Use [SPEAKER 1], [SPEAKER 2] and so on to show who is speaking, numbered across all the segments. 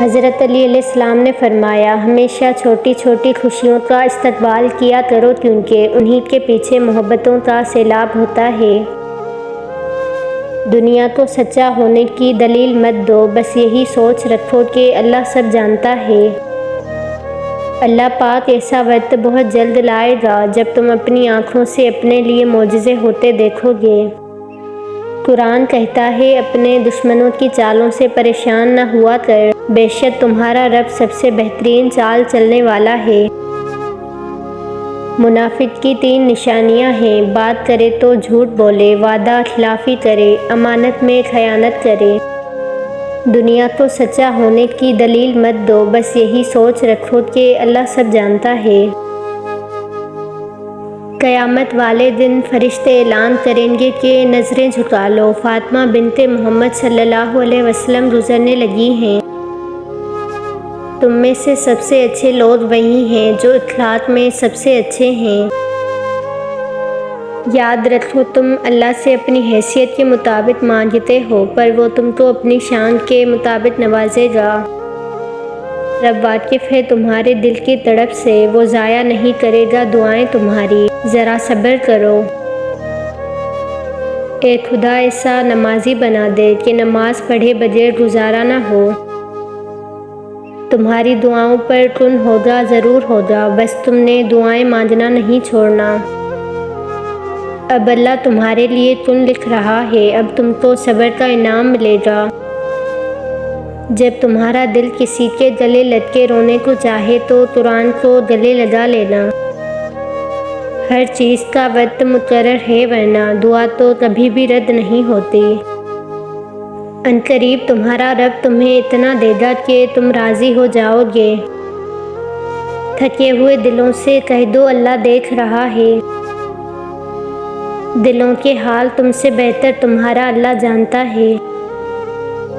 [SPEAKER 1] حضرت علی علیہ السلام نے فرمایا، ہمیشہ چھوٹی چھوٹی خوشیوں کا استقبال کیا کرو کیونکہ انہی کے پیچھے محبتوں کا سیلاب ہوتا ہے۔ دنیا کو سچا ہونے کی دلیل مت دو، بس یہی سوچ رکھو کہ اللہ سب جانتا ہے۔ اللہ پاک ایسا وقت بہت جلد لائے گا جب تم اپنی آنکھوں سے اپنے لیے معجزے ہوتے دیکھو گے۔ قرآن کہتا ہے، اپنے دشمنوں کی چالوں سے پریشان نہ ہوا کر، بے شک تمہارا رب سب سے بہترین چال چلنے والا ہے۔ منافق کی 3 نشانیاں ہیں: بات کرے تو جھوٹ بولے، وعدہ خلافی کرے، امانت میں خیانت کرے۔ دنیا کو سچا ہونے کی دلیل مت دو، بس یہی سوچ رکھو کہ اللہ سب جانتا ہے۔ قیامت والے دن فرشتے اعلان کریں گے کہ نظریں جھکا لو، فاطمہ بنت محمد صلی اللہ علیہ وسلم گزرنے لگی ہیں۔ تم میں سے سب سے اچھے لوگ وہی ہیں جو اخلاق میں سب سے اچھے ہیں۔ یاد رکھو، تم اللہ سے اپنی حیثیت کے مطابق مانگتے ہو، پر وہ تم کو اپنی شان کے مطابق نوازے گا۔ رب واقف ہے تمہارے دل کی تڑپ سے، وہ ضائع نہیں کرے گا دعائیں تمہاری، ذرا صبر کرو۔ اے خدا، ایسا نمازی بنا دے کہ نماز پڑھے بغیر گزارا نہ ہو۔ تمہاری دعاؤں پر کن ہوگا، ضرور ہوگا، بس تم نے دعائیں مانگنا نہیں چھوڑنا۔ اب اللہ تمہارے لیے کن لکھ رہا ہے، اب تم کو صبر کا انعام ملے گا۔ جب تمہارا دل کسی کے گلے لگ کے رونے کو چاہے تو قرآن کو گلے لگا لینا۔ ہر چیز کا وقت مقرر ہے، ورنہ دعا تو کبھی بھی رد نہیں ہوتی۔ عنقریب تمہارا رب تمہیں اتنا دے گا کہ تم راضی ہو جاؤ گے۔ تھکے ہوئے دلوں سے کہہ دو، اللہ دیکھ رہا ہے۔ دلوں کے حال تم سے بہتر تمہارا اللہ جانتا ہے۔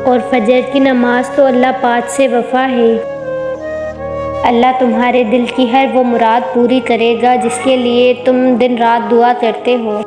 [SPEAKER 1] اور فجر کی نماز تو اللہ پاک سے وفا ہے۔ اللہ تمہارے دل کی ہر وہ مراد پوری کرے گا جس کے لیے تم دن رات دعا کرتے ہو۔